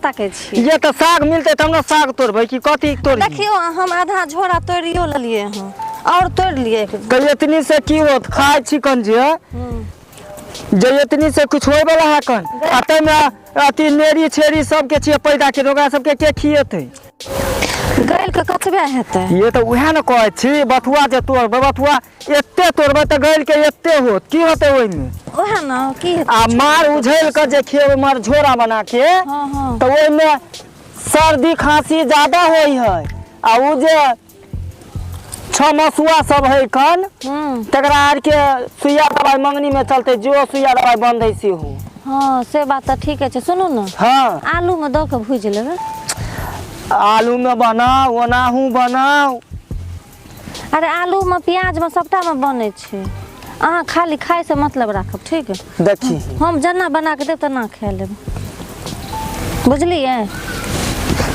ताके छी ये तो साग मिलते त हमरा साग तोड़बै कि कथी तोड़ देखियो हम आधा झोरा तोड़ियो लेलिए हं और तोड़ लिए इतनी से की होत खाय चिकन जे इतनी से कुछ होय वाला है कन अते में अति नेरी छेरी सब के छिए पैदा के ओकरा सब के खिएते गैल के कतबे हेतै ये तो उहे न कहै छी बथुआ जे तोड़ बथुआ एते तोड़बै त गैल के एते होत की होते ओइ में ओहे न की हेतै आ मार उझैल के जे खेबै मार झोरा बना के हां तो ओइ में सर्दी खांसी ज्यादा होई है आ उ जे छमसुआ सब है कन तकरा आर के सुइया दवाई मंगनी में चलते जो सुइया दवाई बंद है से हो हां से बात त ठीक है सुनू न हां आलू में द के भूज लेबै आलू में बनाओ ओनाहू बनाओ अरे आलू में प्याज में सबटा में बने छे अहाँ खाली खाए से मतलब राखब ठीक है देखी हम जना बना के देब त ना खा लेब बुझलिए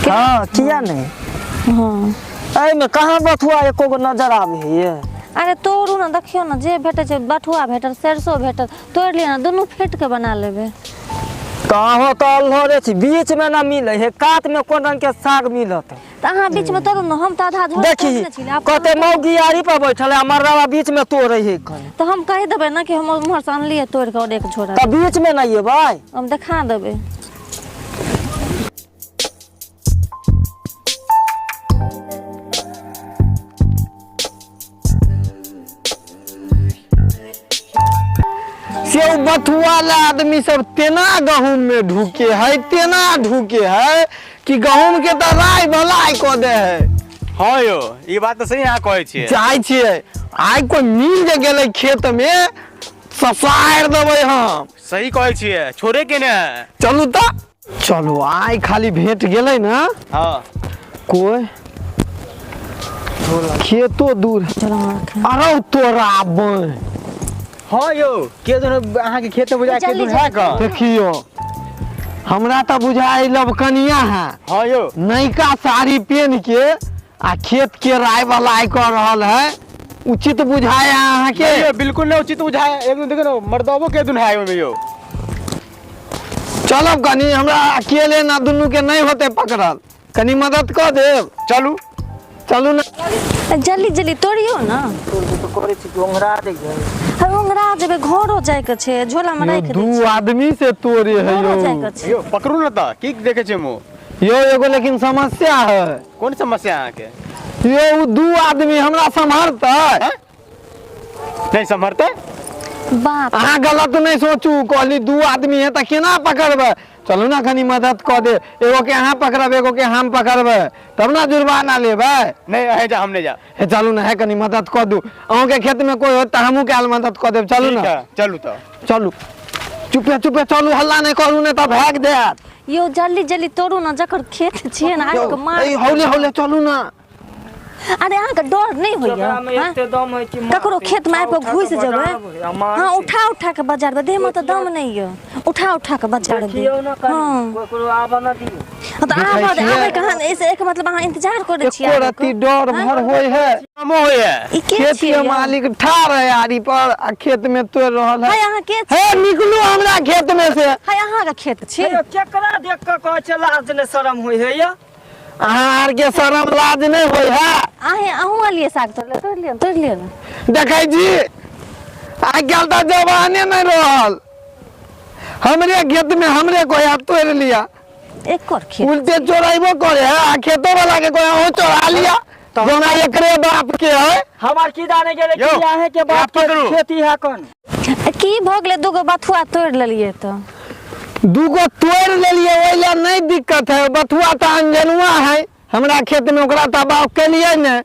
हां किया नहीं हां एमे कहां बथुआ एको गो नजर आवे है ये अरे तोड़ू ना देखियो ना जे भेटे छे बथुआ भेटल सरसों भेटल तोड़ लिया ना दोनों फेट के बना लेबे कहां तो अल्हरे छी बीच में ना मिले है काट में कोन रंग के साग मिलत त अहाँ बीच में तोड़ू ना हम त आधा झोरा देखी कते मौगियारी पर बैठल है मरवा बीच में तोड़े है कन तो हम कह देबे ना कि हम उमहर से अनलिए तोड़ के और एक झोरा त बीच में नहीं है भाई हम दिखा देबे से बथुआ ला आदमी सब तेना गहूम में ढुके है कि गहूम के त राय भलाई क दे है हां यो ई बात तो सही अहाँ कहै छियै चाहे छियै आइ कोई मिल जे गेलै खेत में ससार देबै हम सही कहै छियै छोड़े के ने चलू त चलू आइ खाली भेट गेलै ना हां कोई खेतो दूर चलो अरे तोरा बन हां यो के दोनो अहाँ के खेत बुझा के दूर है का देखियो हमरा त बुझाई लबकनिया है हां यो नैका साड़ी पहन के आ खेत के राय वाला कर रहल है उचित बुझाए अहाँ के ये बिल्कुल नहीं उचित बुझाए एकदम देखो ना मर्दावो के दुन है में यो चलब कनी हमरा अकेले ना दुनू के नहीं होते पकड़ल कनी मदद कर देब चलू चलू ना जल्दी जल्दी तोड़ियो ना तो करे छी गोंगरा दे हम ओंगरा जेबे घरो जाय के छे झोला में राख दे दू आदमी से तोड़े है यो यो पकड़ू ना त की देखे छे मो यो एगो लेकिन समस्या है कौन समस्या है के यो दू आदमी हमरा संभालते नहीं संभरते बाप अहाँ गलत नहीं सोचू कहली दू आदमी है त केना पकड़बे चलू ना कनी मदद कर दे एगो के अहाँ पकड़ब एगो के हम पकड़बे तब ना जुर्माना लेबे नहीं है जा हमने जा हे चलू ना है कनी मदद कर दू अहूं के खेत में कोई हो त हमहू के मदद कर देब चलू ना चलू तो चलू चुपे चुपे चलू हल्ला नहीं करू ने त भाग देत यो जल्दी जल्दी तोड़ू ना जकर खेत छे ना आके मार ए हौले हौले चलू ना अरे अहाँ के डर नहीं होइया ककरो खेत में आके घुस जेबे हां उठा उठा के बाजार दे में तो दम नहीं है उठा उठा के बाजार दे हां कोकरो आबा ना दियो तो आबे कहां ऐसे एक मतलब अहाँ इंतजार करे छी एको रति डर भर होय है हम होय है खेत के मालिक ठाड़ है आरी पर आ खेत में तोड़ रहल है अहाँ के हे निकलू हमरा खेत में से हाय अहाँ के खेत छी केकरा देख के कहै छै लाज ने शरम होय है या अहाँ आर के शरम लाज नहीं होय है अहूँ लिए साग तोड़ लिया देखै छी आइ काल त जवाने नहीं रहल हमरे खेत में हमरे कोया तोड़ लिया एक और खेत उल्टे चोराइबो करे है आ खेतो वाला के कोया हो चोरा लिया जोना एकरे बाप के है हमार की जाने गेले किया है के बाप के खेती है कौन की भोगले दुगो बथुआ तोड़ लेलिए तो दूगो तोड़ लेलिए ओइला नहीं दिक्कत है बथुआ त अंजनुआ है हमरा खेत में ओकरा त बाप के लिए ने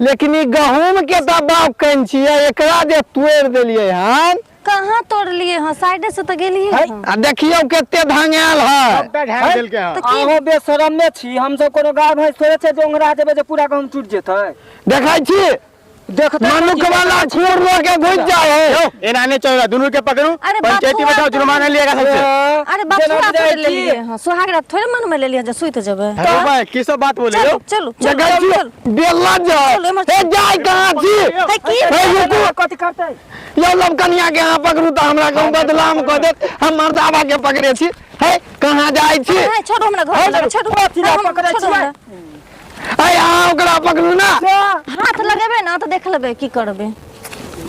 लेकिन ई गहूम के त बाप कन छिए एकरा जे तोड़ देलिए हन कहां तोड़ लिए हां साइड से तो गेलिए आ देखियो केते धांगेल है सबटा ढाक देल के आहो बेशरम में छी हम सब कोनो गाय भैंस थोड़े छै जोंगरा जेबे जे पूरा गहूम टूट जेतै देखै छी देख मनुख वाला खूर रो के घुस जाए एना नहीं चलेगा दोनों के पकड़ू अरे पंचायती बाबू, बैठाओ जुर्माना लिएगा सबसे अरे बथुआ थोड़े ले लिए हां सुहाग रात थोड़े मन में ले लिया जे सुइत जबे अरे भाई की सब बात बोले चलो हो चलो जगह चलो बेला जाओ चलो, एमर ए जाय कहां छी है की ए रुकू कथि करतै यो लब कन्या के यहाँ पकड़ू तो हमरा को बदलाम कर देत हम मर्दावा के पकड़े छी है कहां जाय छी है छोड़ो हमरा घर लगे छोड़ो पकड़े छोड़ो छियै। हमरा। ए यहाँ ओकरा पकड़ू ना हाथ लगेबे ना तो देख लेबे की करबे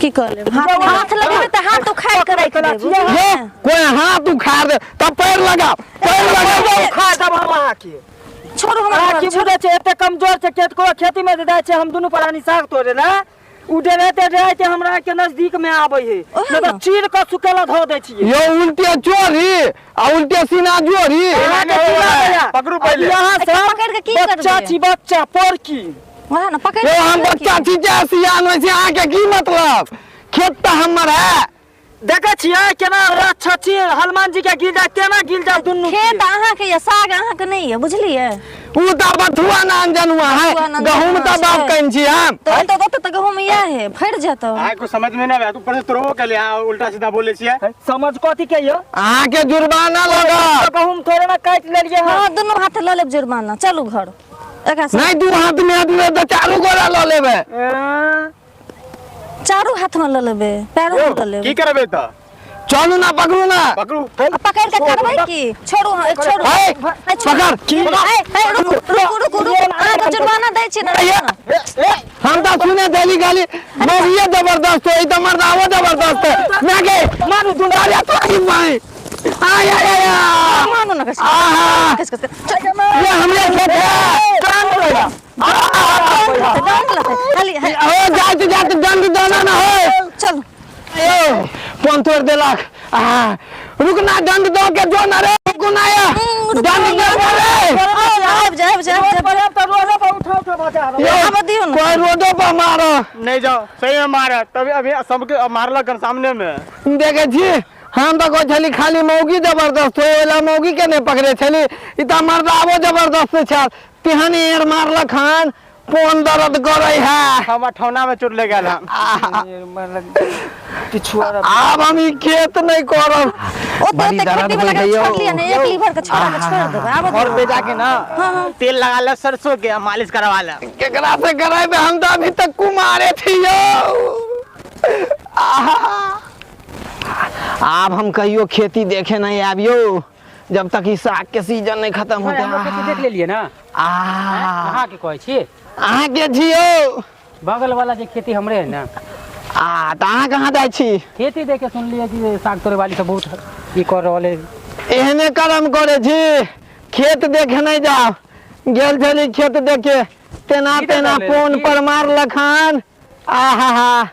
की कर लेबे हाथ लगेबे तो हाथ उखाड़ के रख देबे ये कोई हाथ उखाड़ दे तब पैर लगा खा दब हम अहाँ के छोड़ो अहाँ हमरा की घर, बुझे छै एते कमजोर छै खेत को खेती में दे छै हम दुनू प्राणी साग तोड़े ना उठे रहते हमरा के नजदीक में आबै है ओहे न ना। तो चीर के सुकेला धो दे छियै ये उल्टे चोरी आ उल्टे सीना जोरी यहाँ के चूल्हा भैया। पकड़ू पहले। अब यहाँ एकरा से पकड़ के की करबे? बच्चा छी बच्चा पर की वहां ना पकड़ ये के हम की बच्चा छी सियान में से आके की मतलब खेत तो हमर है देखे छियै केना रक्षा छी हनुमान जी के गिर जाए केना गिर जाए दुनू खेत अहाँ के ये साग अहाँ के नहीं है बुझलिए उ तो बथुआ नान जनुआ है बथुआ नान गहूम जनुआ तो बाप है। कहन छी हम तो गहूम यह है फड़ जाता आय को समझ में नहीं आया तू पर तोरो के लिए उल्टा सीधा बोले छिए समझ कथी के यो अहाँ के जुर्माना लगा गहूम थोड़े ना काट लेलिए हाँ दोनों हाथ ले लेब जुर्माना चलू घर एक नहीं दू हाथ में दे तो चारू गोरा ल लेबे चारू हाथ में ले लेबे पैरों में ले लेबे की करबे त चलू ना पकड़ू ना पकड़ू पकड़ के करबै की छोड़ू हाँ, एक छोड़ू है, है, छोड़ू। पकड़। है, रुकू रुकू रुकू रुकू अहाँ के जुर्माना दै छी ना हम तो सुने दिल्ली गाली मरिए जबरदस्त हो तो मर्दावा जबरदस्त है मैं के मारू दूंगा या तो आई भाई आय आय आय मानो ना कस आहा। कस ये हमरे खेत है खाली है ओ जाते जाते दंड देना ना हो चल ए फोन तोड़ देलक रुकना दंड दो के जो ना रे रुकना या दंड दे रे आब जा ये अब दियो ना कोई रोडो पर मारो नहीं जाओ सही में मारे तभी अभी सबके मारलक सामने में देखे छी हम तो कोई छली खाली मौगी जबरदस्त हो वाला मौगी के नहीं पकड़े छली इतना मर्दावो जबरदस्त छ तिहनी एर मारलक खान पोन दर्द करे है हम ठौना में चोट ले गेल हम अब हम ई खेत नहीं करब ओ तो खेती वाला के छोड़ लिया ना एक लीवर के छोड़ा के छोड़ देबे अब और पे जाके ना तेल लगा ले सरसों के मालिश करवा ले केकरा से कराबे हम तो अभी तक कुमारे थी यो अब हम कहियो खेती देखे नहीं आबियो जब तक ई साग के सीजन नहीं खत्म होते देख लेलिए ना आ के कहै छी अहाँ के छियो बगल वाला जे खेती हमरे है ना आ त अहाँ कहाँ जाइ छी खेती देख के सुन लिए कि साग तोड़े वाली सब बहुत ई कर रहले एहने कर्म करे छी खेत देखे नहीं जाओ गेल छली खेत देखे तेना तेना फोन पर मार लखान आहा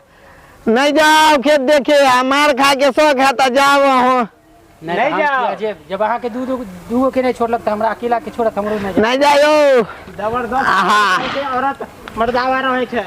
नहीं जाओ खेत देखे आ मार खा के शौक है तो जाओ हो नहीं जाओ। जब अहाँ के दूगो के नहीं छोड़लक त हमरा अकेला के छोड़त हमरो नहीं नहीं जाओ जबरदस्त आहा औरत मर्दावा रहे छै